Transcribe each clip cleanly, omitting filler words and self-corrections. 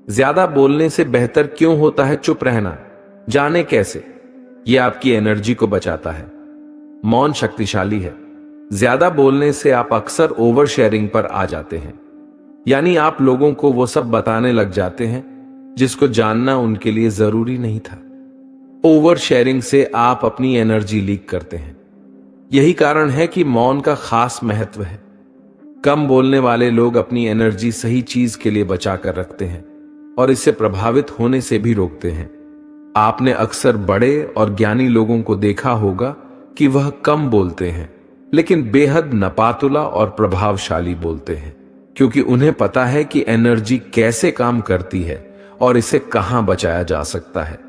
ज्यादा बोलने से बेहतर क्यों होता है चुप रहना? जाने कैसे। यह आपकी एनर्जी को बचाता है। मौन शक्तिशाली है। ज्यादा बोलने से आप अक्सर ओवर शेयरिंग पर आ जाते हैं, यानी आप लोगों को वो सब बताने लग जाते हैं जिसको जानना उनके लिए जरूरी नहीं था। ओवर शेयरिंग से आप अपनी एनर्जी लीक करते हैं। यही कारण है कि मौन का खास महत्व है। कम बोलने वाले लोग अपनी एनर्जी सही चीज के लिए बचा कर रखते हैं और इससे प्रभावित होने से भी रोकते हैं। आपने अक्सर बड़े और ज्ञानी लोगों को देखा होगा कि वह कम बोलते हैं लेकिन बेहद नपातुला और प्रभावशाली बोलते हैं, क्योंकि उन्हें पता है कि एनर्जी कैसे काम करती है और इसे कहां बचाया जा सकता है।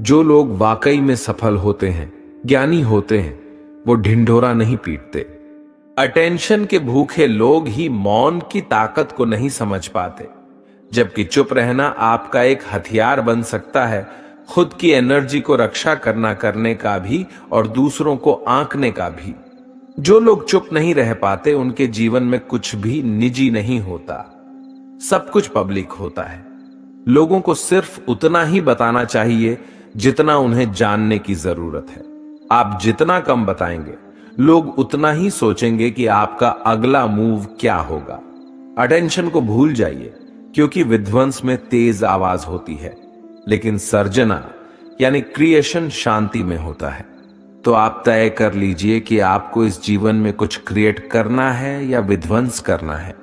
जो लोग वाकई में सफल होते हैं, ज्ञानी होते हैं, वो ढिंढोरा नहीं पीटते। अटेंशन के भूखे लोग ही मौन की ताकत को नहीं समझ पाते, जबकि चुप रहना आपका एक हथियार बन सकता है, खुद की एनर्जी को रक्षा करने का भी और दूसरों को आंकने का भी। जो लोग चुप नहीं रह पाते उनके जीवन में कुछ भी निजी नहीं होता, सब कुछ पब्लिक होता है। लोगों को सिर्फ उतना ही बताना चाहिए जितना उन्हें जानने की जरूरत है। आप जितना कम बताएंगे, लोग उतना ही सोचेंगे कि आपका अगला मूव क्या होगा। अटेंशन को भूल जाइए, क्योंकि विध्वंस में तेज आवाज होती है, लेकिन सर्जना यानी क्रिएशन शांति में होता है। तो आप तय कर लीजिए कि आपको इस जीवन में कुछ क्रिएट करना है या विध्वंस करना है।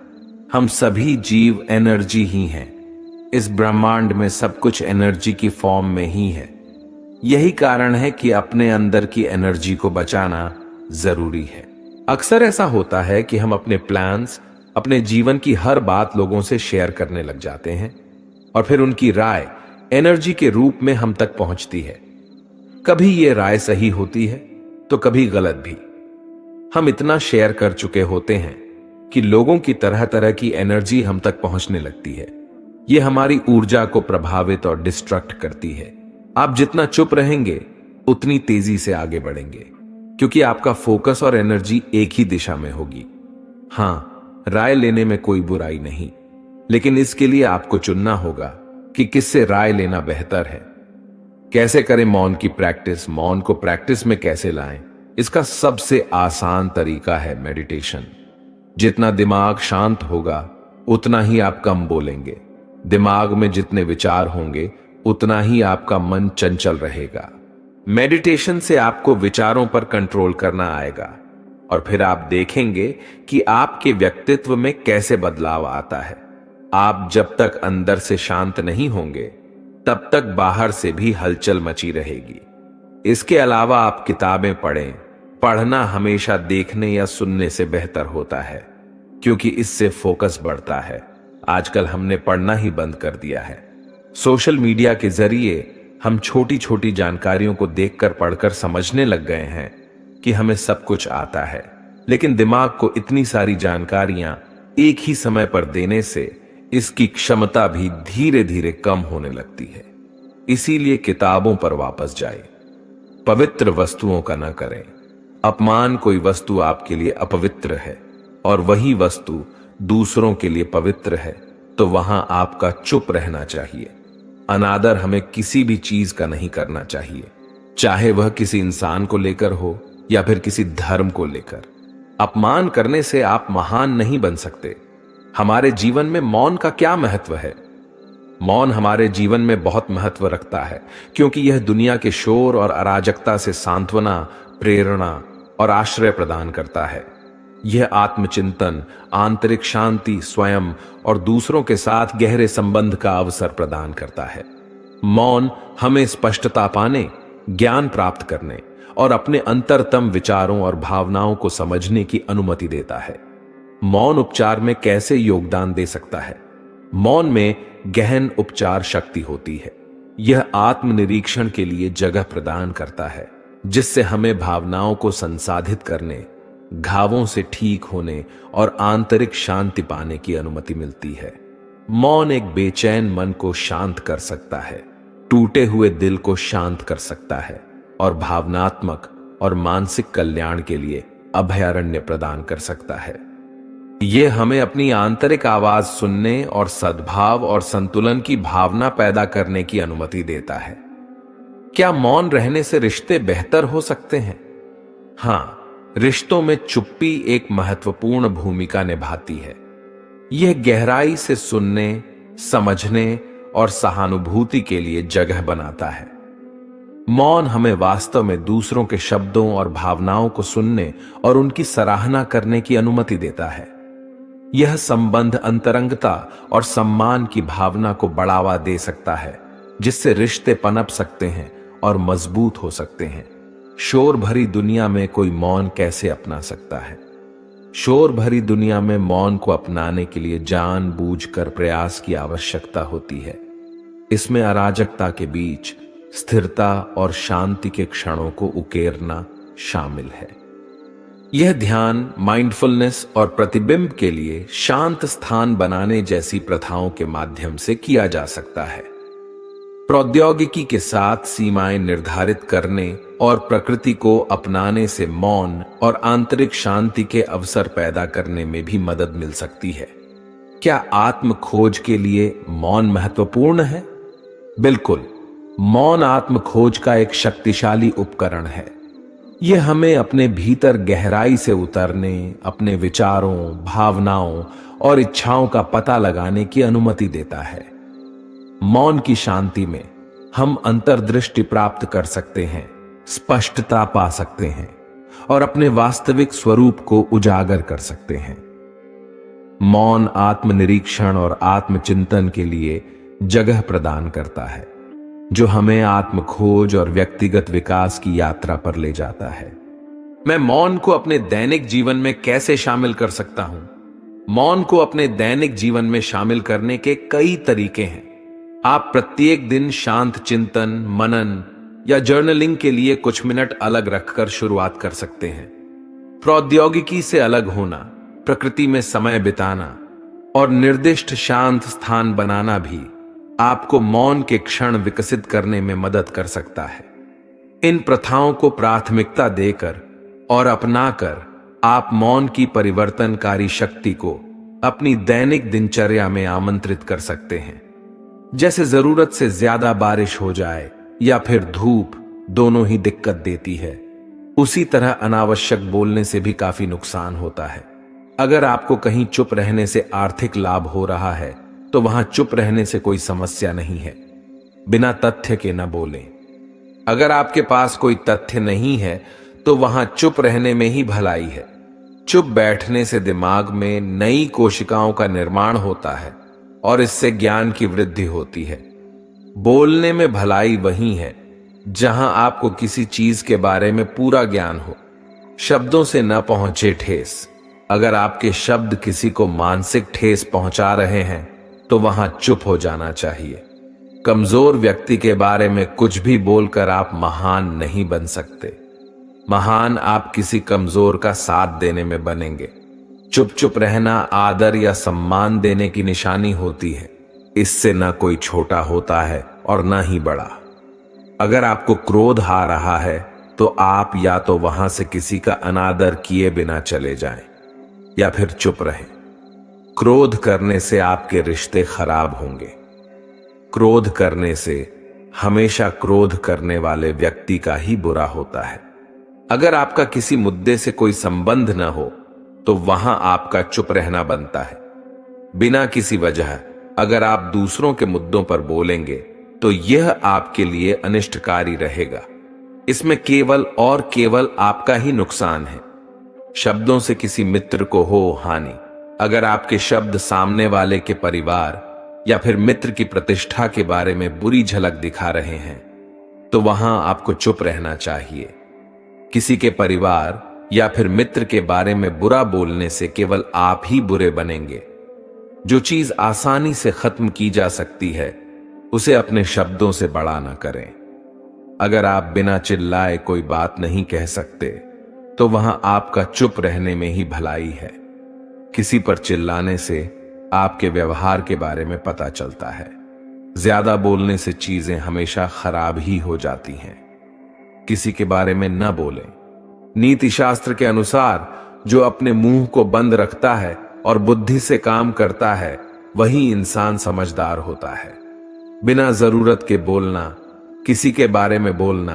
हम सभी जीव एनर्जी ही हैं। इस ब्रह्मांड में सब कुछ एनर्जी की फॉर्म में ही है। यही कारण है कि अपने अंदर की एनर्जी को बचाना जरूरी है। अक्सर ऐसा होता है कि हम अपने प्लान्स, अपने जीवन की हर बात लोगों से शेयर करने लग जाते हैं और फिर उनकी राय एनर्जी के रूप में हम तक पहुंचती है। कभी ये राय सही होती है तो कभी गलत भी। हम इतना शेयर कर चुके होते हैं कि लोगों की तरह तरह की एनर्जी हम तक पहुंचने लगती है। ये हमारी ऊर्जा को प्रभावित और डिस्ट्रक्ट करती है। आप जितना चुप रहेंगे उतनी तेजी से आगे बढ़ेंगे, क्योंकि आपका फोकस और एनर्जी एक ही दिशा में होगी। हां, राय लेने में कोई बुराई नहीं, लेकिन इसके लिए आपको चुनना होगा कि किससे राय लेना बेहतर है। कैसे करें मौन की प्रैक्टिस? मौन को प्रैक्टिस में कैसे लाएं? इसका सबसे आसान तरीका है मेडिटेशन। जितना दिमाग शांत होगा उतना ही आप कम बोलेंगे। दिमाग में जितने विचार होंगे उतना ही आपका मन चंचल रहेगा। मेडिटेशन से आपको विचारों पर कंट्रोल करना आएगा और फिर आप देखेंगे कि आपके व्यक्तित्व में कैसे बदलाव आता है। आप जब तक अंदर से शांत नहीं होंगे तब तक बाहर से भी हलचल मची रहेगी। इसके अलावा आप किताबें पढ़ें। पढ़ना हमेशा देखने या सुनने से बेहतर होता है, क्योंकि इससे फोकस बढ़ता है। आजकल हमने पढ़ना ही बंद कर दिया है। सोशल मीडिया के जरिए हम छोटी छोटी जानकारियों को देखकर पढ़कर समझने लग गए हैं कि हमें सब कुछ आता है, लेकिन दिमाग को इतनी सारी जानकारियां एक ही समय पर देने से इसकी क्षमता भी धीरे धीरे कम होने लगती है। इसीलिए किताबों पर वापस जाए। पवित्र वस्तुओं का न करें। अपमान कोई वस्तु आपके लिए अपवित्र है और वही वस्तु दूसरों के लिए पवित्र है, तो वहां आपका चुप रहना चाहिए। अनादर हमें किसी भी चीज का नहीं करना चाहिए, चाहे वह किसी इंसान को लेकर हो या फिर किसी धर्म को लेकर। अपमान करने से आप महान नहीं बन सकते। हमारे जीवन में मौन का क्या महत्व है? मौन हमारे जीवन में बहुत महत्व रखता है, क्योंकि यह दुनिया के शोर और अराजकता से सांत्वना, प्रेरणा और आश्रय प्रदान करता है। यह आत्मचिंतन, आंतरिक शांति, स्वयं और दूसरों के साथ गहरे संबंध का अवसर प्रदान करता है। मौन हमें स्पष्टता पाने, ज्ञान प्राप्त करने और अपने अंतरतम विचारों और भावनाओं को समझने की अनुमति देता है। मौन उपचार में कैसे योगदान दे सकता है? मौन में गहन उपचार शक्ति होती है। यह आत्मनिरीक्षण के लिए जगह प्रदान करता है, जिससे हमें भावनाओं को संसाधित करने, घावों से ठीक होने और आंतरिक शांति पाने की अनुमति मिलती है। मौन एक बेचैन मन को शांत कर सकता है, टूटे हुए दिल को शांत कर सकता है और भावनात्मक और मानसिक कल्याण के लिए अभयारण्य प्रदान कर सकता है। ये हमें अपनी आंतरिक आवाज सुनने और सद्भाव और संतुलन की भावना पैदा करने की अनुमति देता है। क्या मौन रहने से रिश्ते बेहतर हो सकते हैं? हाँ, रिश्तों में चुप्पी एक महत्वपूर्ण भूमिका निभाती है। यह गहराई से सुनने, समझने और सहानुभूति के लिए जगह बनाता है। मौन हमें वास्तव में दूसरों के शब्दों और भावनाओं को सुनने और उनकी सराहना करने की अनुमति देता है। यह संबंध अंतरंगता और सम्मान की भावना को बढ़ावा दे सकता है, जिससे रिश्ते पनप सकते हैं और मजबूत हो सकते हैं। शोर भरी दुनिया में कोई मौन कैसे अपना सकता है? शोर भरी दुनिया में मौन को अपनाने के लिए जानबूझकर प्रयास की आवश्यकता होती है। इसमें अराजकता के बीच स्थिरता और शांति के क्षणों को उकेरना शामिल है। यह ध्यान, माइंडफुलनेस और प्रतिबिंब के लिए शांत स्थान बनाने जैसी प्रथाओं के माध्यम से किया जा सकता है। प्रौद्योगिकी के साथ सीमाएं निर्धारित करने और प्रकृति को अपनाने से मौन और आंतरिक शांति के अवसर पैदा करने में भी मदद मिल सकती है। क्या आत्म खोज के लिए मौन महत्वपूर्ण है? बिल्कुल। मौन आत्म खोज का एक शक्तिशाली उपकरण है। यह हमें अपने भीतर गहराई से उतरने, अपने विचारों, भावनाओं और इच्छाओं का पता लगाने की अनुमति देता है। मौन की शांति में हम अंतर्दृष्टि प्राप्त कर सकते हैं, स्पष्टता पा सकते हैं और अपने वास्तविक स्वरूप को उजागर कर सकते हैं। मौन आत्मनिरीक्षण और आत्मचिंतन के लिए जगह प्रदान करता है, जो हमें आत्म खोज और व्यक्तिगत विकास की यात्रा पर ले जाता है। मैं मौन को अपने दैनिक जीवन में कैसे शामिल कर सकता हूं? मौन को अपने दैनिक जीवन में शामिल करने के कई तरीके हैं। आप प्रत्येक दिन शांत चिंतन, मनन या जर्नलिंग के लिए कुछ मिनट अलग रखकर शुरुआत कर सकते हैं। प्रौद्योगिकी से अलग होना, प्रकृति में समय बिताना और निर्दिष्ट शांत स्थान बनाना भी आपको मौन के क्षण विकसित करने में मदद कर सकता है। इन प्रथाओं को प्राथमिकता देकर और अपनाकर आप मौन की परिवर्तनकारी शक्ति को अपनी दैनिक दिनचर्या में आमंत्रित कर सकते हैं। जैसे जरूरत से ज्यादा बारिश हो जाए या फिर धूप, दोनों ही दिक्कत देती है, उसी तरह अनावश्यक बोलने से भी काफी नुकसान होता है। अगर आपको कहीं चुप रहने से आर्थिक लाभ हो रहा है तो वहां चुप रहने से कोई समस्या नहीं है। बिना तथ्य के न बोलें। अगर आपके पास कोई तथ्य नहीं है तो वहां चुप रहने में ही भलाई है। चुप बैठने से दिमाग में नई कोशिकाओं का निर्माण होता है और इससे ज्ञान की वृद्धि होती है। बोलने में भलाई वही है जहां आपको किसी चीज के बारे में पूरा ज्ञान हो, शब्दों से न पहुंचे ठेस। अगर आपके शब्द किसी को मानसिक ठेस पहुंचा रहे हैं तो वहां चुप हो जाना चाहिए। कमजोर व्यक्ति के बारे में कुछ भी बोलकर आप महान नहीं बन सकते। महान आप किसी कमजोर का साथ देने में बनेंगे। चुप चुप रहना आदर या सम्मान देने की निशानी होती है। इससे ना कोई छोटा होता है और ना ही बड़ा। अगर आपको क्रोध आ रहा है तो आप या तो वहां से किसी का अनादर किए बिना चले जाएं या फिर चुप रहें। क्रोध करने से आपके रिश्ते खराब होंगे। क्रोध करने से हमेशा क्रोध करने वाले व्यक्ति का ही बुरा होता है। अगर आपका किसी मुद्दे से कोई संबंध न हो तो वहां आपका चुप रहना बनता है। बिना किसी वजह अगर आप दूसरों के मुद्दों पर बोलेंगे तो यह आपके लिए अनिष्टकारी रहेगा। इसमें केवल और केवल आपका ही नुकसान है। शब्दों से किसी मित्र को हो हानि। अगर आपके शब्द सामने वाले के परिवार या फिर मित्र की प्रतिष्ठा के बारे में बुरी झलक दिखा रहे हैं तो वहां आपको चुप रहना चाहिए। किसी के परिवार या फिर मित्र के बारे में बुरा बोलने से केवल आप ही बुरे बनेंगे। जो चीज आसानी से खत्म की जा सकती है उसे अपने शब्दों से बड़ा ना करें। अगर आप बिना चिल्लाए कोई बात नहीं कह सकते तो वहां आपका चुप रहने में ही भलाई है। किसी पर चिल्लाने से आपके व्यवहार के बारे में पता चलता है। ज्यादा बोलने से चीजें हमेशा खराब ही हो जाती हैं। किसी के बारे में न बोलें। नीति शास्त्र के अनुसार जो अपने मुंह को बंद रखता है और बुद्धि से काम करता है वही इंसान समझदार होता है। बिना जरूरत के बोलना, किसी के बारे में बोलना,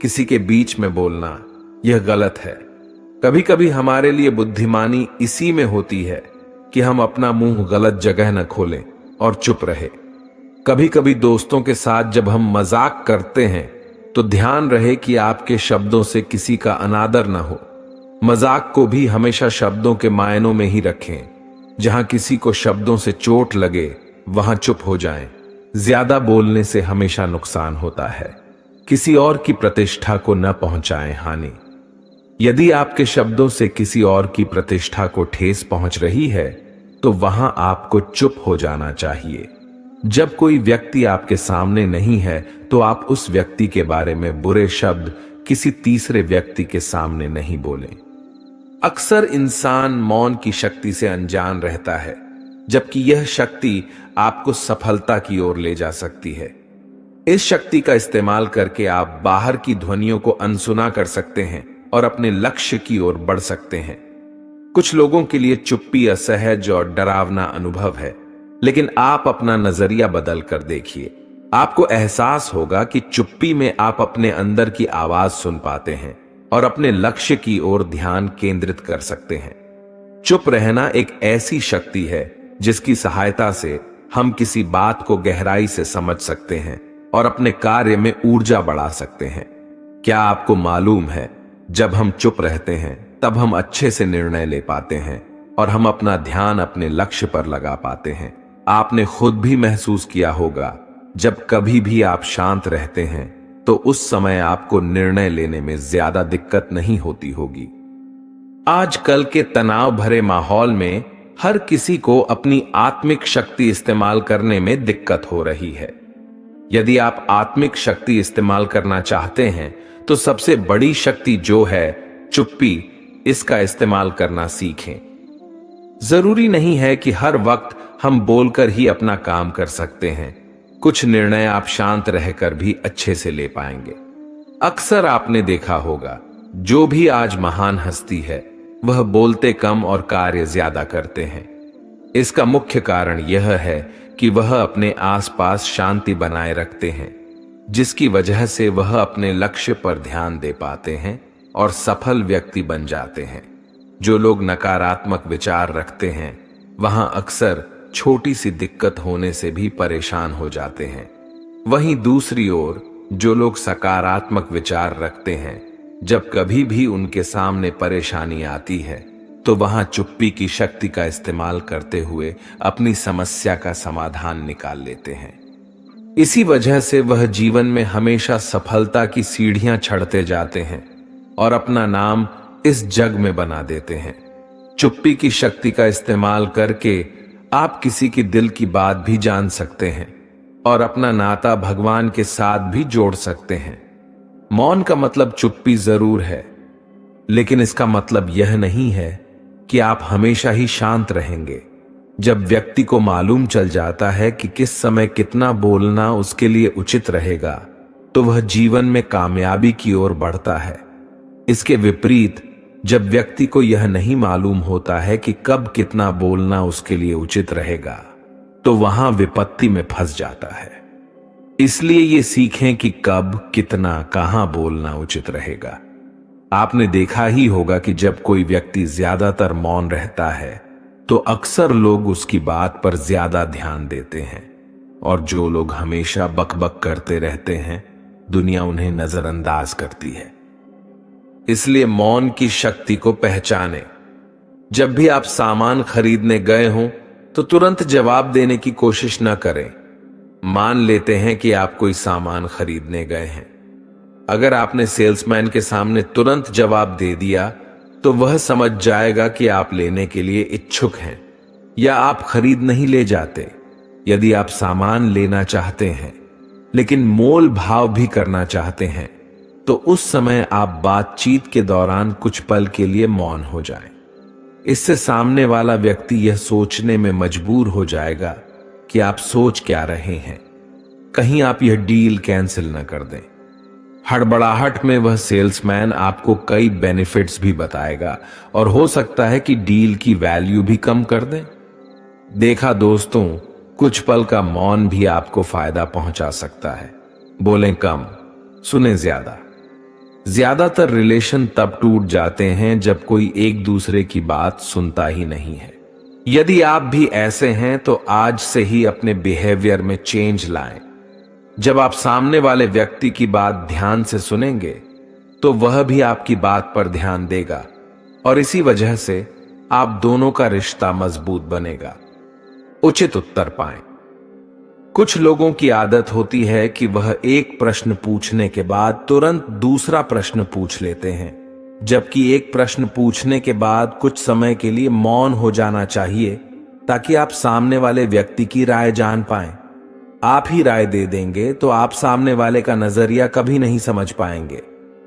किसी के बीच में बोलना, यह गलत है। कभी कभी हमारे लिए बुद्धिमानी इसी में होती है कि हम अपना मुंह गलत जगह न खोलें और चुप रहे। कभी कभी दोस्तों के साथ जब हम मजाक करते हैं तो ध्यान रहे कि आपके शब्दों से किसी का अनादर न हो। मजाक को भी हमेशा शब्दों के मायनों में ही रखें। जहां किसी को शब्दों से चोट लगे वहां चुप हो जाएं। ज्यादा बोलने से हमेशा नुकसान होता है। किसी और की प्रतिष्ठा को न पहुंचाएं हानि। यदि आपके शब्दों से किसी और की प्रतिष्ठा को ठेस पहुंच रही है तो वहां आपको चुप हो जाना चाहिए। जब कोई व्यक्ति आपके सामने नहीं है तो आप उस व्यक्ति के बारे में बुरे शब्द किसी तीसरे व्यक्ति के सामने नहीं बोलें। अक्सर इंसान मौन की शक्ति से अनजान रहता है, जबकि यह शक्ति आपको सफलता की ओर ले जा सकती है। इस शक्ति का इस्तेमाल करके आप बाहर की ध्वनियों को अनसुना कर सकते हैं और अपने लक्ष्य की ओर बढ़ सकते हैं। कुछ लोगों के लिए चुप्पी असहज और डरावना अनुभव है, लेकिन आप अपना नजरिया बदल कर देखिए। आपको एहसास होगा कि चुप्पी में आप अपने अंदर की आवाज सुन पाते हैं और अपने लक्ष्य की ओर ध्यान केंद्रित कर सकते हैं। चुप रहना एक ऐसी शक्ति है जिसकी सहायता से हम किसी बात को गहराई से समझ सकते हैं और अपने कार्य में ऊर्जा बढ़ा सकते हैं। क्या आपको मालूम है, जब हम चुप रहते हैं तब हम अच्छे से निर्णय ले पाते हैं और हम अपना ध्यान अपने लक्ष्य पर लगा पाते हैं। आपने खुद भी महसूस किया होगा, जब कभी भी आप शांत रहते हैं तो उस समय आपको निर्णय लेने में ज्यादा दिक्कत नहीं होती होगी। आजकल के तनाव भरे माहौल में हर किसी को अपनी आत्मिक शक्ति इस्तेमाल करने में दिक्कत हो रही है। यदि आप आत्मिक शक्ति इस्तेमाल करना चाहते हैं तो सबसे बड़ी शक्ति जो है चुप्पी, इसका इस्तेमाल करना सीखें। जरूरी नहीं है कि हर वक्त हम बोलकर ही अपना काम कर सकते हैं। कुछ निर्णय आप शांत रहकर भी अच्छे से ले पाएंगे। अक्सर आपने देखा होगा, जो भी आज महान हस्ती है वह बोलते कम और कार्य ज्यादा करते हैं। इसका मुख्य कारण यह है कि वह अपने आसपास शांति बनाए रखते हैं, जिसकी वजह से वह अपने लक्ष्य पर ध्यान दे पाते हैं और सफल व्यक्ति बन जाते हैं। जो लोग नकारात्मक विचार रखते हैं वहां अक्सर छोटी सी दिक्कत होने से भी परेशान हो जाते हैं। वहीं दूसरी ओर जो लोग सकारात्मक विचार रखते हैं, जब कभी भी उनके सामने परेशानी आती है तो वहां चुप्पी की शक्ति का इस्तेमाल करते हुए अपनी समस्या का समाधान निकाल लेते हैं। इसी वजह से वह जीवन में हमेशा सफलता की सीढ़ियां चढ़ते जाते हैं और अपना नाम इस जग में बना देते हैं। चुप्पी की शक्ति का इस्तेमाल करके आप किसी की दिल की बात भी जान सकते हैं और अपना नाता भगवान के साथ भी जोड़ सकते हैं। मौन का मतलब चुप्पी जरूर है, लेकिन इसका मतलब यह नहीं है कि आप हमेशा ही शांत रहेंगे। जब व्यक्ति को मालूम चल जाता है कि किस समय कितना बोलना उसके लिए उचित रहेगा, तो वह जीवन में कामयाबी की ओर बढ़ता है। इसके विपरीत जब व्यक्ति को यह नहीं मालूम होता है कि कब कितना बोलना उसके लिए उचित रहेगा, तो वहां विपत्ति में फंस जाता है। इसलिए ये सीखें कि कब, कितना, कहां बोलना उचित रहेगा। आपने देखा ही होगा कि जब कोई व्यक्ति ज्यादातर मौन रहता है तो अक्सर लोग उसकी बात पर ज्यादा ध्यान देते हैं, और जो लोग हमेशा बकबक करते रहते हैं दुनिया उन्हें नजरअंदाज करती है। इसलिए मौन की शक्ति को पहचानें। जब भी आप सामान खरीदने गए हों तो तुरंत जवाब देने की कोशिश न करें। मान लेते हैं कि आप कोई सामान खरीदने गए हैं। अगर आपने सेल्समैन के सामने तुरंत जवाब दे दिया तो वह समझ जाएगा कि आप लेने के लिए इच्छुक हैं या आप खरीद नहीं ले जाते। यदि आप सामान लेना चाहते हैं लेकिन मोल भाव भी करना चाहते हैं तो उस समय आप बातचीत के दौरान कुछ पल के लिए मौन हो जाएं। इससे सामने वाला व्यक्ति यह सोचने में मजबूर हो जाएगा कि आप सोच क्या रहे हैं, कहीं आप यह डील कैंसिल न कर दें। हड़बड़ाहट में वह सेल्समैन आपको कई बेनिफिट्स भी बताएगा और हो सकता है कि डील की वैल्यू भी कम कर दे। देखा दोस्तों, कुछ पल का मौन भी आपको फायदा पहुंचा सकता है। बोलें कम, सुने ज्यादा। ज्यादातर रिलेशन तब टूट जाते हैं जब कोई एक दूसरे की बात सुनता ही नहीं है। यदि आप भी ऐसे हैं तो आज से ही अपने बिहेवियर में चेंज लाएं। जब आप सामने वाले व्यक्ति की बात ध्यान से सुनेंगे तो वह भी आपकी बात पर ध्यान देगा और इसी वजह से आप दोनों का रिश्ता मजबूत बनेगा। उचित उत्तर पाएं। कुछ लोगों की आदत होती है कि वह एक प्रश्न पूछने के बाद तुरंत दूसरा प्रश्न पूछ लेते हैं, जबकि एक प्रश्न पूछने के बाद कुछ समय के लिए मौन हो जाना चाहिए ताकि आप सामने वाले व्यक्ति की राय जान पाएं। आप ही राय दे देंगे तो आप सामने वाले का नजरिया कभी नहीं समझ पाएंगे।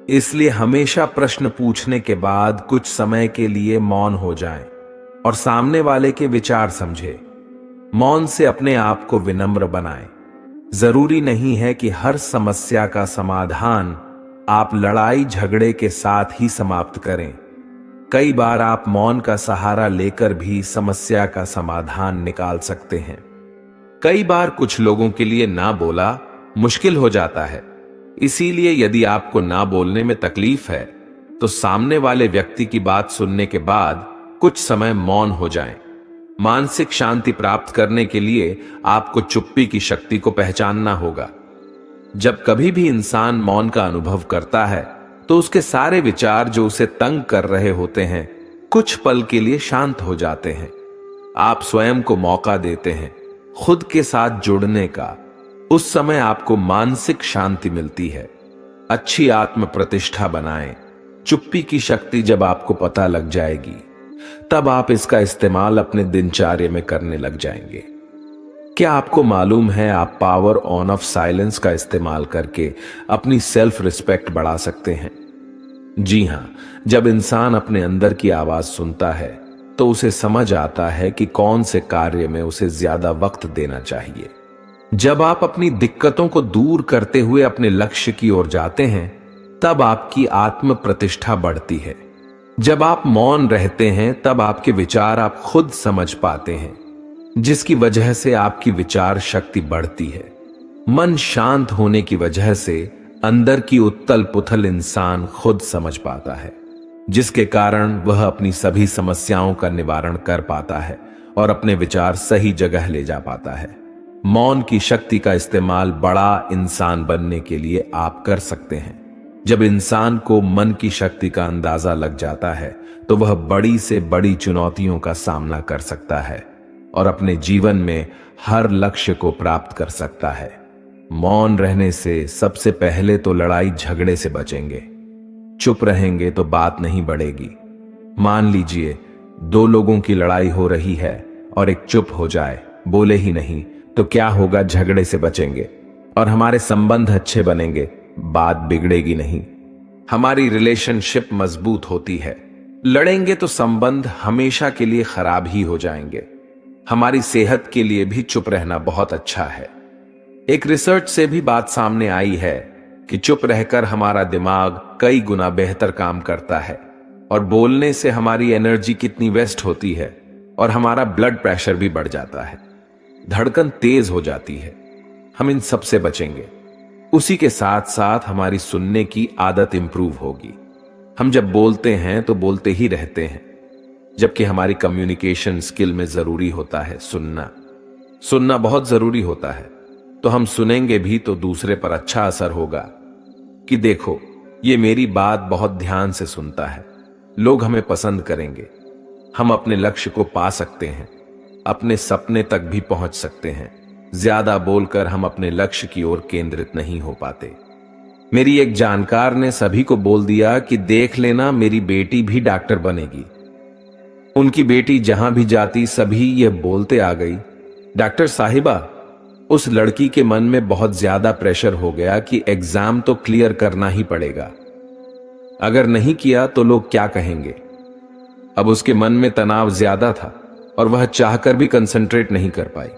इसलिए हमेशा प्रश्न पूछने के बाद कुछ समय के लिए मौन हो जाएं और सामने वाले के विचार समझें। मौन से अपने आप को विनम्र बनाएं। जरूरी नहीं है कि हर समस्या का समाधान आप लड़ाई झगड़े के साथ ही समाप्त करें। कई बार आप मौन का सहारा लेकर भी समस्या का समाधान निकाल सकते हैं। कई बार कुछ लोगों के लिए ना बोला मुश्किल हो जाता है, इसीलिए यदि आपको ना बोलने में तकलीफ है तो सामने वाले व्यक्ति की बात सुनने के बाद कुछ समय मौन हो जाएं। मानसिक शांति प्राप्त करने के लिए आपको चुप्पी की शक्ति को पहचानना होगा। जब कभी भी इंसान मौन का अनुभव करता है तो उसके सारे विचार जो उसे तंग कर रहे होते हैं कुछ पल के लिए शांत हो जाते हैं। आप स्वयं को मौका देते हैं खुद के साथ जुड़ने का। उस समय आपको मानसिक शांति मिलती है। अच्छी आत्म प्रतिष्ठा बनाएं। चुप्पी की शक्ति जब आपको पता लग जाएगी तब आप इसका इस्तेमाल अपने दिनचर्या में करने लग जाएंगे। क्या आपको मालूम है आप पावर ऑन ऑफ साइलेंस का इस्तेमाल करके अपनी सेल्फ रिस्पेक्ट बढ़ा सकते हैं? जी हां, जब इंसान अपने अंदर की आवाज सुनता है तो उसे समझ आता है कि कौन से कार्य में उसे ज्यादा वक्त देना चाहिए। जब आप अपनी दिक्कतों को दूर करते हुए अपने लक्ष्य की ओर जाते हैं तब आपकी आत्म प्रतिष्ठा बढ़ती है। जब आप मौन रहते हैं तब आपके विचार आप खुद समझ पाते हैं, जिसकी वजह से आपकी विचार शक्ति बढ़ती है। मन शांत होने की वजह से अंदर की उत्तल पुथल इंसान खुद समझ पाता है, जिसके कारण वह अपनी सभी समस्याओं का निवारण कर पाता है और अपने विचार सही जगह ले जा पाता है। मौन की शक्ति का इस्तेमाल बड़ा इंसान बनने के लिए आप कर सकते हैं। जब इंसान को मन की शक्ति का अंदाजा लग जाता है तो वह बड़ी से बड़ी चुनौतियों का सामना कर सकता है और अपने जीवन में हर लक्ष्य को प्राप्त कर सकता है। मौन रहने से सबसे पहले तो लड़ाई झगड़े से बचेंगे। चुप रहेंगे तो बात नहीं बढ़ेगी। मान लीजिए दो लोगों की लड़ाई हो रही है और एक चुप हो जाए, बोले ही नहीं, तो क्या होगा? झगड़े से बचेंगे और हमारे संबंध अच्छे बनेंगे, बात बिगड़ेगी नहीं, हमारी रिलेशनशिप मजबूत होती है। लड़ेंगे तो संबंध हमेशा के लिए खराब ही हो जाएंगे। हमारी सेहत के लिए भी चुप रहना बहुत अच्छा है। एक रिसर्च से भी बात सामने आई है कि चुप रहकर हमारा दिमाग कई गुना बेहतर काम करता है और बोलने से हमारी एनर्जी कितनी वेस्ट होती है और हमारा ब्लड प्रेशर भी बढ़ जाता है, धड़कन तेज हो जाती है। हम इन सब से बचेंगे। उसी के साथ साथ हमारी सुनने की आदत इंप्रूव होगी। हम जब बोलते हैं तो बोलते ही रहते हैं, जबकि हमारी कम्युनिकेशन स्किल में जरूरी होता है सुनना बहुत जरूरी होता है। तो हम सुनेंगे भी तो दूसरे पर अच्छा असर होगा कि देखो ये मेरी बात बहुत ध्यान से सुनता है, लोग हमें पसंद करेंगे, हम अपने लक्ष्य को पा सकते हैं, अपने सपने तक भी पहुंच सकते हैं। ज्यादा बोलकर हम अपने लक्ष्य की ओर केंद्रित नहीं हो पाते। मेरी एक जानकार ने सभी को बोल दिया कि देख लेना मेरी बेटी भी डॉक्टर बनेगी। उनकी बेटी जहां भी जाती सभी ये बोलते आ गई, डॉक्टर साहिबा। उस लड़की के मन में बहुत ज्यादा प्रेशर हो गया कि एग्जाम तो क्लियर करना ही पड़ेगा, अगर नहीं किया तो लोग क्या कहेंगे। अब उसके मन में तनाव ज्यादा था और वह चाहकर भी कंसंट्रेट नहीं कर पाई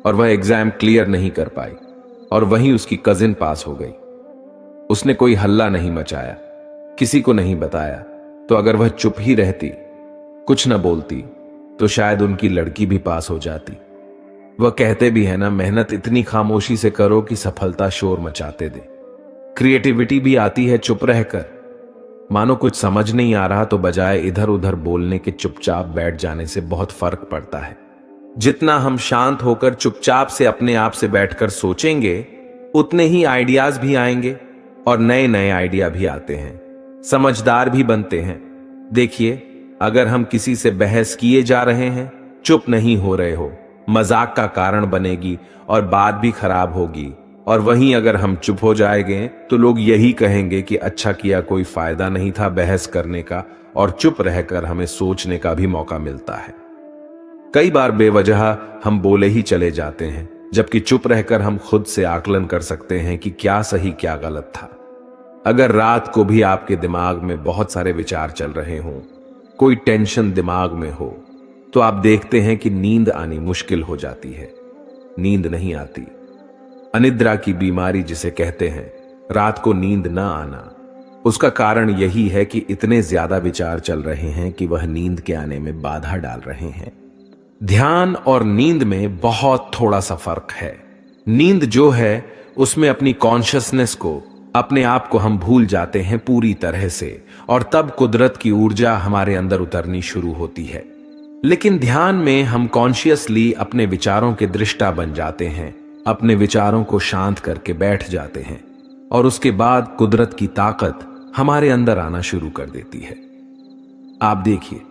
और वह एग्जाम क्लियर नहीं कर पाई और वहीं उसकी कजिन पास हो गई। उसने कोई हल्ला नहीं मचाया, किसी को नहीं बताया, तो अगर वह चुप ही रहती, कुछ न बोलती, तो शायद उनकी लड़की भी पास हो जाती। वह कहते भी है ना, मेहनत इतनी खामोशी से करो कि सफलता शोर मचाते दे। क्रिएटिविटी भी आती है चुप रहकर। मानो कुछ समझ नहीं आ रहा तो बजाय इधर उधर बोलने के चुपचाप बैठ जाने से बहुत फर्क पड़ता है। जितना हम शांत होकर चुपचाप से अपने आप से बैठकर सोचेंगे, उतने ही आइडियाज भी आएंगे और नए नए आइडिया भी आते हैं, समझदार भी बनते हैं। देखिए, अगर हम किसी से बहस किए जा रहे हैं, चुप नहीं हो रहे हो, मजाक का कारण बनेगी और बात भी खराब होगी। और वहीं अगर हम चुप हो जाएंगे तो लोग यही कहेंगे कि अच्छा किया, कोई फायदा नहीं था बहस करने का, और चुप रहकर हमें सोचने का भी मौका मिलता है। कई बार बेवजह हम बोले ही चले जाते हैं, जबकि चुप रहकर हम खुद से आकलन कर सकते हैं कि क्या सही क्या गलत था। अगर रात को भी आपके दिमाग में बहुत सारे विचार चल रहे हों, कोई टेंशन दिमाग में हो, तो आप देखते हैं कि नींद आनी मुश्किल हो जाती है। नींद नहीं आती। अनिद्रा की बीमारी जिसे कहते हैं, रात को नींद न आना, उसका कारण यही है कि इतने ज्यादा विचार चल रहे हैं कि वह नींद के आने में बाधा डाल रहे हैं। ध्यान और नींद में बहुत थोड़ा सा फर्क है। नींद जो है उसमें अपनी कॉन्शियसनेस को, अपने आप को हम भूल जाते हैं पूरी तरह से, और तब कुदरत की ऊर्जा हमारे अंदर उतरनी शुरू होती है। लेकिन ध्यान में हम कॉन्शियसली अपने विचारों के दृष्टा बन जाते हैं, अपने विचारों को शांत करके बैठ जाते हैं, और उसके बाद कुदरत की ताकत हमारे अंदर आना शुरू कर देती है। आप देखिए,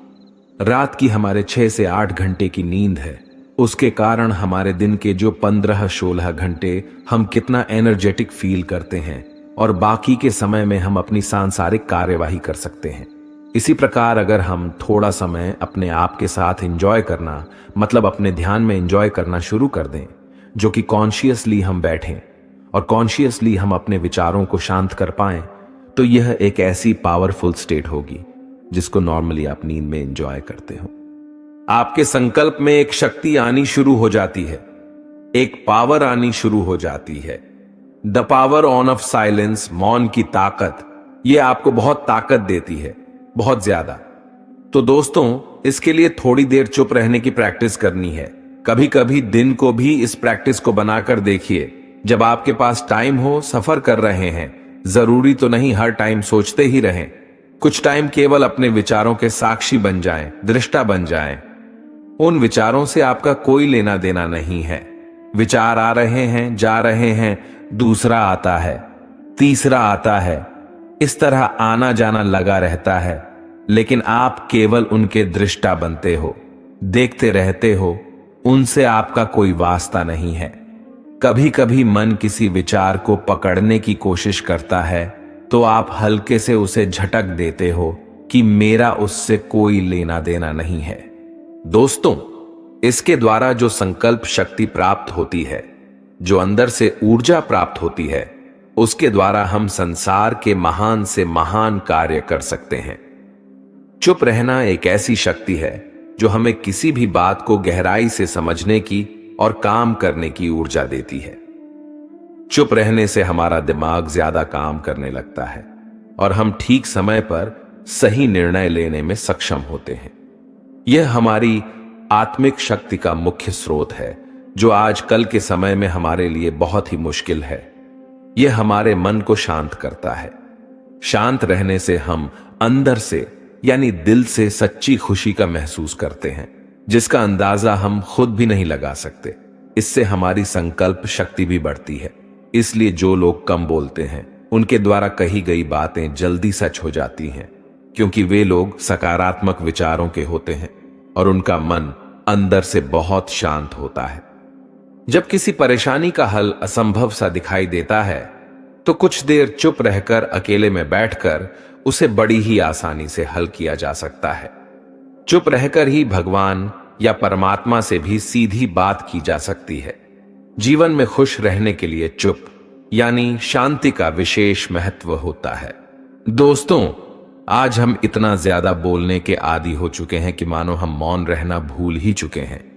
रात की हमारे 6 से 8 घंटे की नींद है, उसके कारण हमारे दिन के जो 15-16 घंटे हम कितना एनर्जेटिक फील करते हैं, और बाकी के समय में हम अपनी सांसारिक कार्यवाही कर सकते हैं। इसी प्रकार अगर हम थोड़ा समय अपने आप के साथ एंजॉय करना, मतलब अपने ध्यान में एंजॉय करना शुरू कर दें, जो कि कॉन्शियसली हम बैठें और कॉन्शियसली हम अपने विचारों को शांत कर पाएं, तो यह एक ऐसी पावरफुल स्टेट होगी जिसको नॉर्मली आप नींद में एंजॉय करते हो। आपके संकल्प में एक शक्ति आनी शुरू हो जाती है, एक पावर आनी शुरू हो जाती है। The power on off silence, मौन की ताकत, यह आपको बहुत ताकत देती है, बहुत ज्यादा। तो दोस्तों, इसके लिए थोड़ी देर चुप रहने की प्रैक्टिस करनी है। कभी कभी दिन को भी इस प्रैक्टिस को बनाकर देखिए। जब आपके पास टाइम हो, सफर कर रहे हैं, जरूरी तो नहीं हर टाइम सोचते ही रहें। कुछ टाइम केवल अपने विचारों के साक्षी बन जाएं, दृष्टा बन जाएं। उन विचारों से आपका कोई लेना देना नहीं है। विचार आ रहे हैं, जा रहे हैं, दूसरा आता है, तीसरा आता है, इस तरह आना जाना लगा रहता है, लेकिन आप केवल उनके दृष्टा बनते हो, देखते रहते हो, उनसे आपका कोई वास्ता नहीं है। कभी कभी मन किसी विचार को पकड़ने की कोशिश करता है, तो आप हल्के से उसे झटक देते हो कि मेरा उससे कोई लेना देना नहीं है। दोस्तों, इसके द्वारा जो संकल्प शक्ति प्राप्त होती है, जो अंदर से ऊर्जा प्राप्त होती है, उसके द्वारा हम संसार के महान से महान कार्य कर सकते हैं। चुप रहना एक ऐसी शक्ति है जो हमें किसी भी बात को गहराई से समझने की और काम करने की ऊर्जा देती है। चुप रहने से हमारा दिमाग ज्यादा काम करने लगता है और हम ठीक समय पर सही निर्णय लेने में सक्षम होते हैं। यह हमारी आत्मिक शक्ति का मुख्य स्रोत है, जो आजकल के समय में हमारे लिए बहुत ही मुश्किल है। यह हमारे मन को शांत करता है। शांत रहने से हम अंदर से, यानी दिल से सच्ची खुशी का महसूस करते हैं, जिसका अंदाजा हम खुद भी नहीं लगा सकते। इससे हमारी संकल्प शक्ति भी बढ़ती है। इसलिए जो लोग कम बोलते हैं, उनके द्वारा कही गई बातें जल्दी सच हो जाती हैं, क्योंकि वे लोग सकारात्मक विचारों के होते हैं और उनका मन अंदर से बहुत शांत होता है। जब किसी परेशानी का हल असंभव सा दिखाई देता है, तो कुछ देर चुप रहकर अकेले में बैठकर उसे बड़ी ही आसानी से हल किया जा सकता है। चुप रहकर ही भगवान या परमात्मा से भी सीधी बात की जा सकती है। जीवन में खुश रहने के लिए चुप, यानी शांति का विशेष महत्व होता है। दोस्तों, आज हम इतना ज्यादा बोलने के आदी हो चुके हैं कि मानो हम मौन रहना भूल ही चुके हैं।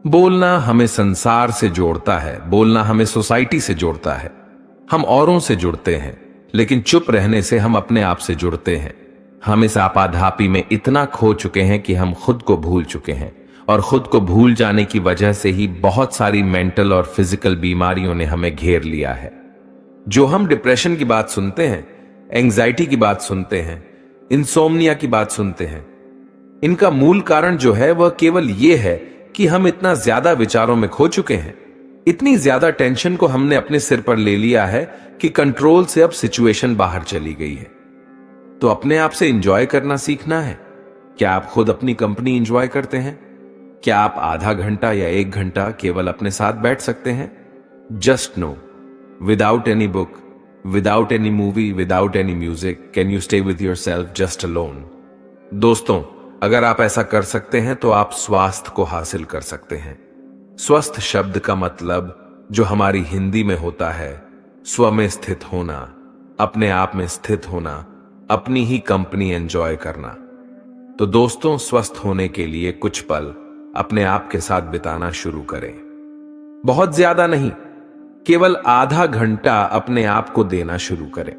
बोलना हमें संसार से जोड़ता है, बोलना हमें सोसाइटी से जोड़ता है, हम औरों से जुड़ते हैं, लेकिन चुप रहने से हम अपने आप से जुड़ते हैं। हम इस आपाधापी में इतना खो चुके हैं कि हम खुद को भूल चुके हैं, और खुद को भूल जाने की वजह से ही बहुत सारी मेंटल और फिजिकल बीमारियों ने हमें घेर लिया है। जो हम डिप्रेशन की बात सुनते हैं, एंजाइटी की बात सुनते हैं, इंसोम्निया की बात सुनते हैं, इनका मूल कारण जो है वह केवल यह है कि हम इतना ज्यादा विचारों में खो चुके हैं, इतनी ज्यादा टेंशन को हमने अपने सिर पर ले लिया है कि कंट्रोल से अब सिचुएशन बाहर चली गई है। तो अपने आप से एंजॉय करना सीखना है। क्या आप खुद अपनी कंपनी एंजॉय करते हैं? क्या आप आधा घंटा या 1 घंटा केवल अपने साथ बैठ सकते हैं? Just no, without any book, without any movie, without any music, can you stay with yourself just alone? दोस्तों, अगर आप ऐसा कर सकते हैं तो आप स्वास्थ्य को हासिल कर सकते हैं। स्वस्थ शब्द का मतलब जो हमारी हिंदी में होता है स्व में स्थित होना, अपने आप में स्थित होना, अपनी ही कंपनी एंजॉय करना। तो दोस्तों, स्वस्थ होने के लिए कुछ पल अपने आप के साथ बिताना शुरू करें। बहुत ज्यादा नहीं, केवल आधा घंटा अपने आप को देना शुरू करें।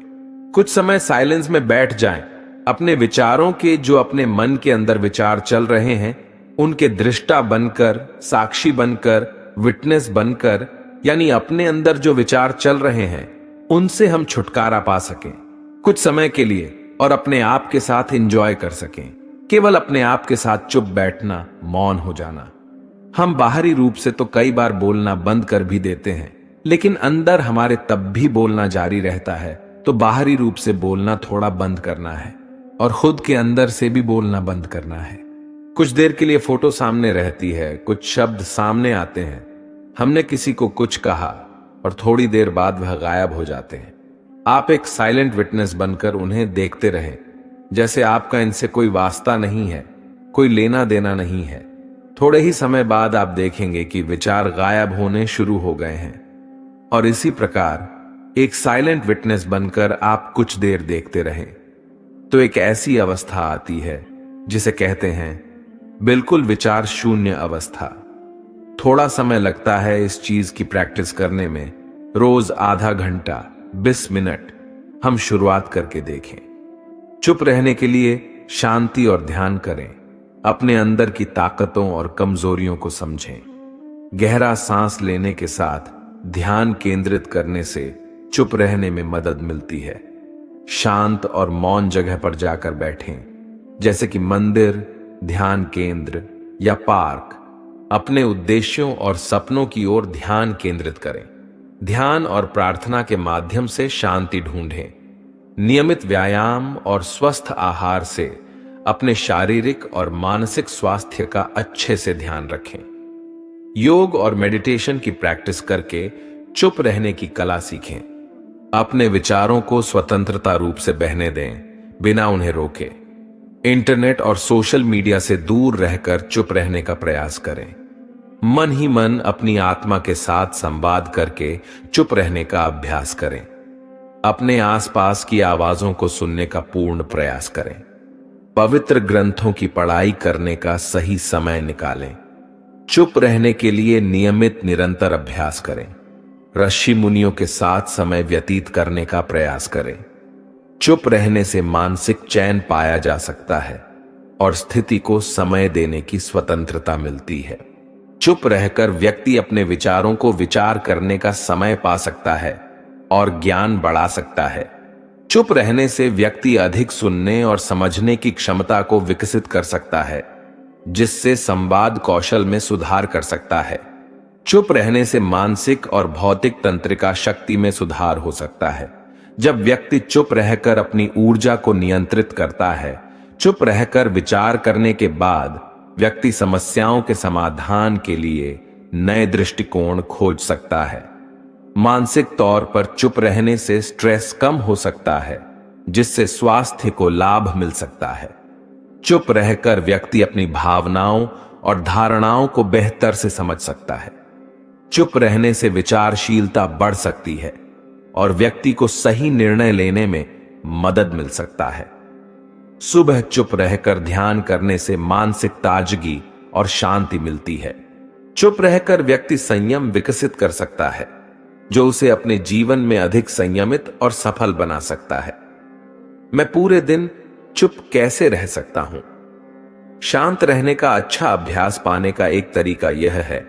कुछ समय साइलेंस में बैठ जाएं, अपने विचारों के, जो अपने मन के अंदर विचार चल रहे हैं, उनके दृष्टा बनकर, साक्षी बनकर, विटनेस बनकर, यानी अपने अंदर जो विचार चल रहे हैं उनसे हम छुटकारा पा सकें कुछ समय के लिए, और अपने आप के साथ एंजॉय कर सकें। केवल अपने आप के साथ चुप बैठना, मौन हो जाना। हम बाहरी रूप से तो कई बार बोलना बंद कर भी देते हैं, लेकिन अंदर हमारे तब भी बोलना जारी रहता है। तो बाहरी रूप से बोलना थोड़ा बंद करना है और खुद के अंदर से भी बोलना बंद करना है। कुछ देर के लिए फोटो सामने रहती है, कुछ शब्द सामने आते हैं, हमने किसी को कुछ कहा और थोड़ी देर बाद वह गायब हो जाते हैं। आप एक साइलेंट विटनेस बनकर उन्हें देखते रहें, जैसे आपका इनसे कोई वास्ता नहीं है, कोई लेना देना नहीं है। थोड़े ही समय बाद आप देखेंगे कि विचार गायब होने शुरू हो गए हैं। और इसी प्रकार एक साइलेंट विटनेस बनकर आप कुछ देर देखते रहें तो एक ऐसी अवस्था आती है जिसे कहते हैं बिल्कुल विचार शून्य अवस्था। थोड़ा समय लगता है इस चीज की प्रैक्टिस करने में, रोज आधा घंटा, 20 मिनट हम शुरुआत करके देखें। चुप रहने के लिए शांति और ध्यान करें, अपने अंदर की ताकतों और कमजोरियों को समझें। गहरा सांस लेने के साथ ध्यान केंद्रित करने से चुप रहने में मदद मिलती है। शांत और मौन जगह पर जाकर बैठें, जैसे कि मंदिर, ध्यान केंद्र या पार्क। अपने उद्देश्यों और सपनों की ओर ध्यान केंद्रित करें। ध्यान और प्रार्थना के माध्यम से शांति ढूंढें। नियमित व्यायाम और स्वस्थ आहार से अपने शारीरिक और मानसिक स्वास्थ्य का अच्छे से ध्यान रखें। योग और मेडिटेशन की प्रैक्टिस करके चुप रहने की कला सीखें। अपने विचारों को स्वतंत्रता रूप से बहने दें, बिना उन्हें रोके। इंटरनेट और सोशल मीडिया से दूर रहकर चुप रहने का प्रयास करें। मन ही मन अपनी आत्मा के साथ संवाद करके चुप रहने का अभ्यास करें। अपने आसपास की आवाजों को सुनने का पूर्ण प्रयास करें। पवित्र ग्रंथों की पढ़ाई करने का सही समय निकालें। चुप रहने के लिए नियमित निरंतर अभ्यास करें। ऋषि मुनियों के साथ समय व्यतीत करने का प्रयास करें। चुप रहने से मानसिक चैन पाया जा सकता है और स्थिति को समय देने की स्वतंत्रता मिलती है। चुप रहकर व्यक्ति अपने विचारों को विचार करने का समय पा सकता है और ज्ञान बढ़ा सकता है। चुप रहने से व्यक्ति अधिक सुनने और समझने की क्षमता को विकसित कर सकता है, जिससे संवाद कौशल में सुधार कर सकता है। चुप रहने से मानसिक और भौतिक तंत्रिका शक्ति में सुधार हो सकता है। जब व्यक्ति चुप रहकर अपनी ऊर्जा को नियंत्रित करता है, चुप रहकर विचार करने के बाद व्यक्ति समस्याओं के समाधान के लिए नए दृष्टिकोण खोज सकता है। मानसिक तौर पर चुप रहने से स्ट्रेस कम हो सकता है, जिससे स्वास्थ्य को लाभ मिल सकता है। चुप रहकर व्यक्ति अपनी भावनाओं और धारणाओं को बेहतर से समझ सकता है। चुप रहने से विचारशीलता बढ़ सकती है और व्यक्ति को सही निर्णय लेने में मदद मिल सकता है। सुबह चुप रहकर ध्यान करने से मानसिक ताजगी और शांति मिलती है। चुप रहकर व्यक्ति संयम विकसित कर सकता है। जो उसे अपने जीवन में अधिक संयमित और सफल बना सकता है। मैं पूरे दिन चुप कैसे रह सकता हूं? शांत रहने का अच्छा अभ्यास पाने का एक तरीका यह है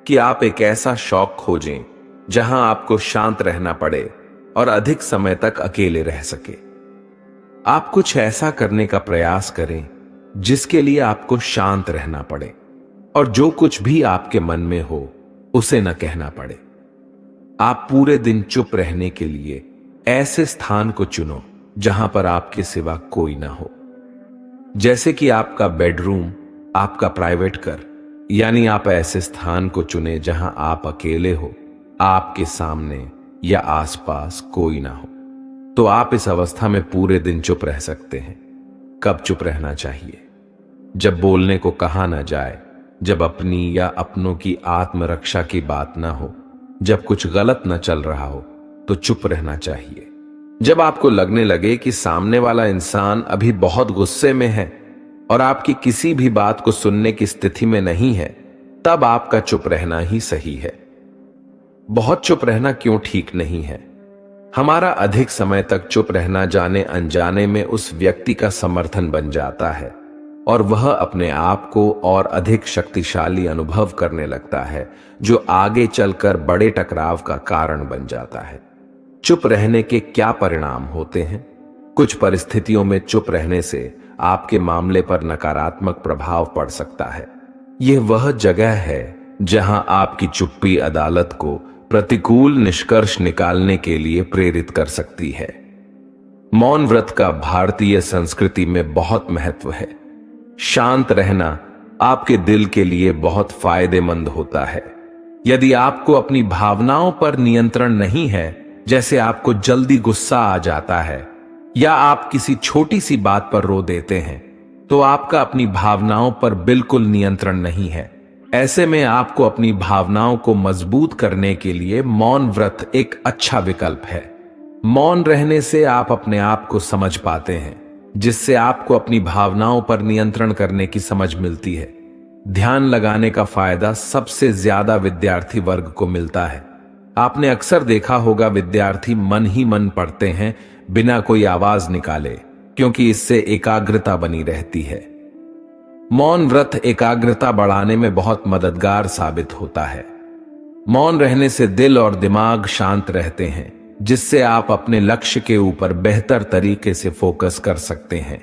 कि आप एक ऐसा शौक खोजें जहां आपको शांत रहना पड़े और अधिक समय तक अकेले रह सके। आप कुछ ऐसा करने का प्रयास करें जिसके लिए आपको शांत रहना पड़े और जो कुछ भी आपके मन में हो उसे न कहना पड़े। आप पूरे दिन चुप रहने के लिए ऐसे स्थान को चुनो जहां पर आपके सिवा कोई ना हो, जैसे कि आपका बेडरूम, आपका प्राइवेट घर, यानी आप ऐसे स्थान को चुने जहां आप अकेले हो, आपके सामने या आसपास कोई ना हो। तो आप इस अवस्था में पूरे दिन चुप रह सकते हैं। कब चुप रहना चाहिए? जब बोलने को कहा ना जाए, जब अपनी या अपनों की आत्मरक्षा की बात ना हो, जब कुछ गलत न चल रहा हो तो चुप रहना चाहिए। जब आपको लगने लगे कि सामने वाला इंसान अभी बहुत गुस्से में है और आपकी किसी भी बात को सुनने की स्थिति में नहीं है, तब आपका चुप रहना ही सही है। बहुत चुप रहना क्यों ठीक नहीं है? हमारा अधिक समय तक चुप रहना जाने अनजाने में उस व्यक्ति का समर्थन बन जाता है और वह अपने आप को और अधिक शक्तिशाली अनुभव करने लगता है, जो आगे चलकर बड़े टकराव का कारण बन जाता है। चुप रहने के क्या परिणाम होते हैं? कुछ परिस्थितियों में चुप रहने से आपके मामले पर नकारात्मक प्रभाव पड़ सकता है। यह वह जगह है जहां आपकी चुप्पी अदालत को प्रतिकूल निष्कर्ष निकालने के लिए प्रेरित कर सकती है। मौन व्रत का भारतीय संस्कृति में बहुत महत्व है। शांत रहना आपके दिल के लिए बहुत फायदेमंद होता है। यदि आपको अपनी भावनाओं पर नियंत्रण नहीं है, जैसे आपको जल्दी गुस्सा आ जाता है या आप किसी छोटी सी बात पर रो देते हैं, तो आपका अपनी भावनाओं पर बिल्कुल नियंत्रण नहीं है। ऐसे में आपको अपनी भावनाओं को मजबूत करने के लिए मौन व्रत एक अच्छा विकल्प है। मौन रहने से आप अपने आप को समझ पाते हैं, जिससे आपको अपनी भावनाओं पर नियंत्रण करने की समझ मिलती है। ध्यान लगाने का फायदा सबसे ज्यादा विद्यार्थी वर्ग को मिलता है। आपने अक्सर देखा होगा, विद्यार्थी मन ही मन पढ़ते हैं बिना कोई आवाज निकाले, क्योंकि इससे एकाग्रता बनी रहती है। मौन व्रत एकाग्रता बढ़ाने में बहुत मददगार साबित होता है। मौन रहने से दिल और दिमाग शांत रहते हैं, जिससे आप अपने लक्ष्य के ऊपर बेहतर तरीके से फोकस कर सकते हैं।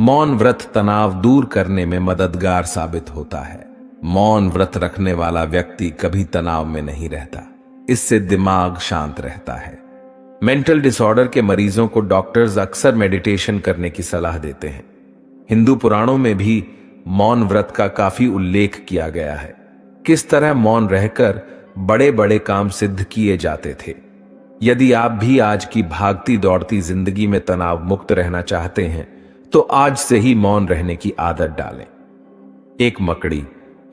मौन व्रत तनाव दूर करने में मददगार साबित होता है। मौन व्रत रखने वाला व्यक्ति कभी तनाव में नहीं रहता। इससे दिमाग शांत रहता है। मेंटल डिसऑर्डर के मरीजों को डॉक्टर्स अक्सर मेडिटेशन करने की सलाह देते हैं। हिंदू पुराणों में भी मौन व्रत का काफी उल्लेख किया गया है। किस तरह मौन रहकर बड़े बड़े काम सिद्ध किए जाते थे। यदि आप भी आज की भागती दौड़ती जिंदगी में तनाव मुक्त रहना चाहते हैं, तो आज से ही मौन रहने की आदत डालें। एक मकड़ी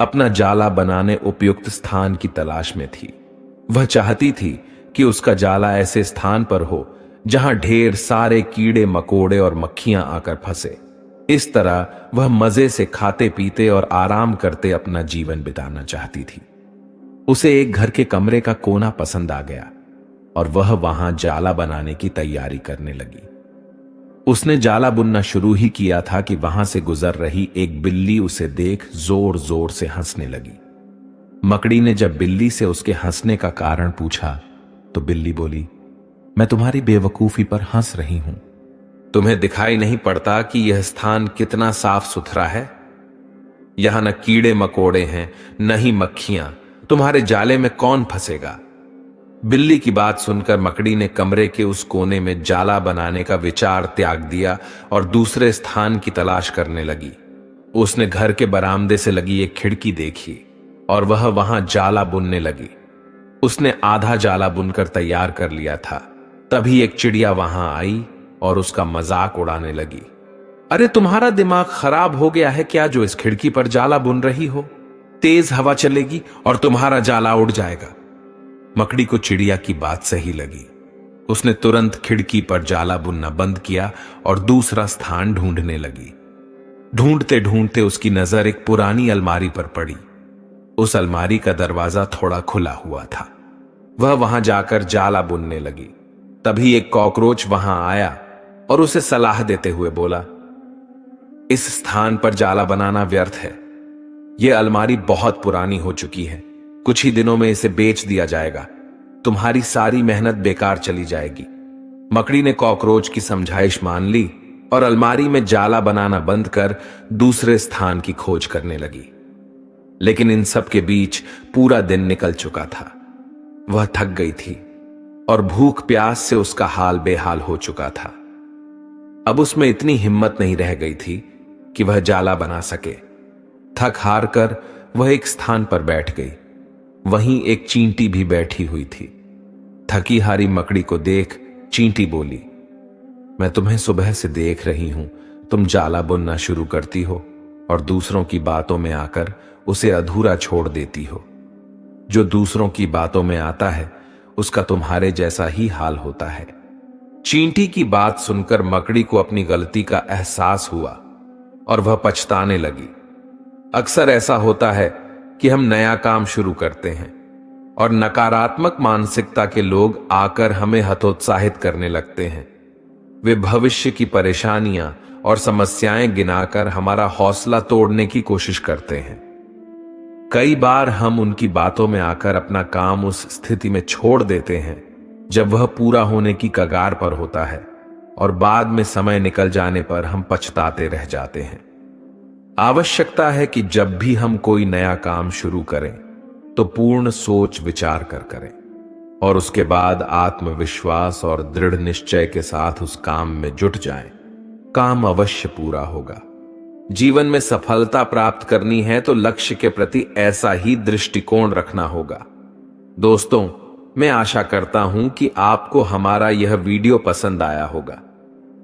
अपना जाला बनाने उपयुक्त स्थान की तलाश में थी। वह चाहती थी कि उसका जाला ऐसे स्थान पर हो जहां ढेर सारे कीड़े मकोड़े और मक्खियां आकर फंसे। इस तरह वह मजे से खाते पीते और आराम करते अपना जीवन बिताना चाहती थी। उसे एक घर के कमरे का कोना पसंद आ गया और वह वहां जाला बनाने की तैयारी करने लगी। उसने जाला बुनना शुरू ही किया था कि वहां से गुजर रही एक बिल्ली उसे देख जोर जोर से हंसने लगी। मकड़ी ने जब बिल्ली से उसके हंसने का कारण पूछा, तो बिल्ली बोली, मैं तुम्हारी बेवकूफी पर हंस रही हूं। तुम्हें दिखाई नहीं पड़ता कि यह स्थान कितना साफ सुथरा है? यहां न कीड़े मकोड़े हैं, न ही मक्खियां। तुम्हारे जाले में कौन फंसेगा? बिल्ली की बात सुनकर मकड़ी ने कमरे के उस कोने में जाला बनाने का विचार त्याग दिया और दूसरे स्थान की तलाश करने लगी। उसने घर के बरामदे से लगी एक खिड़की देखी और वह वहां जाला बुनने लगी। उसने आधा जाला बुनकर तैयार कर लिया था। तभी एक चिड़िया वहां आई और उसका मजाक उड़ाने लगी। अरे तुम्हारा दिमाग खराब हो गया है क्या, जो इस खिड़की पर जाला बुन रही हो? तेज हवा चलेगी और तुम्हारा जाला उड़ जाएगा। मकड़ी को चिड़िया की बात सही लगी। उसने तुरंत खिड़की पर जाला बुनना बंद किया और दूसरा स्थान ढूंढने लगी। ढूंढते ढूंढते उसकी नजर एक पुरानी अलमारी पर पड़ी। उस अलमारी का दरवाजा थोड़ा खुला हुआ था। वह वहां जाकर जाला बुनने लगी। तभी एक कॉकरोच वहां आया और उसे सलाह देते हुए बोला, इस स्थान पर जाला बनाना व्यर्थ है। यह अलमारी बहुत पुरानी हो चुकी है, कुछ ही दिनों में इसे बेच दिया जाएगा। तुम्हारी सारी मेहनत बेकार चली जाएगी। मकड़ी ने कॉकरोच की समझाइश मान ली और अलमारी में जाला बनाना बंद कर दूसरे स्थान की खोज करने लगी। लेकिन इन सब के बीच पूरा दिन निकल चुका था। वह थक गई थी और भूख प्यास से उसका हाल बेहाल हो चुका था। अब उसमें इतनी हिम्मत नहीं रह गई थी कि वह जाला बना सके। थक हार कर वह एक स्थान पर बैठ गई। वहीं एक चींटी भी बैठी हुई थी। थकी हारी मकड़ी को देख चींटी बोली, मैं तुम्हें सुबह से देख रही हूं, तुम जाला बुनना शुरू करती हो और दूसरों की बातों में आकर उसे अधूरा छोड़ देती हो। जो दूसरों की बातों में आता है उसका तुम्हारे जैसा ही हाल होता है। चींटी की बात सुनकर मकड़ी को अपनी गलती का एहसास हुआ और वह पछताने लगी। अक्सर ऐसा होता है कि हम नया काम शुरू करते हैं और नकारात्मक मानसिकता के लोग आकर हमें हतोत्साहित करने लगते हैं। वे भविष्य की परेशानियां और समस्याएं गिनाकर हमारा हौसला तोड़ने की कोशिश करते हैं। कई बार हम उनकी बातों में आकर अपना काम उस स्थिति में छोड़ देते हैं जब वह पूरा होने की कगार पर होता है और बाद में समय निकल जाने पर हम पछताते रह जाते हैं। आवश्यकता है कि जब भी हम कोई नया काम शुरू करें तो पूर्ण सोच विचार कर करें और उसके बाद आत्मविश्वास और दृढ़ निश्चय के साथ उस काम में जुट जाएं। काम अवश्य पूरा होगा। जीवन में सफलता प्राप्त करनी है तो लक्ष्य के प्रति ऐसा ही दृष्टिकोण रखना होगा। दोस्तों, मैं आशा करता हूं कि आपको हमारा यह वीडियो पसंद आया होगा।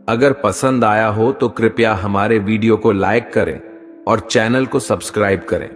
अगर पसंद आया हो तो कृपया हमारे वीडियो को लाइक करें और चैनल को सब्सक्राइब करें।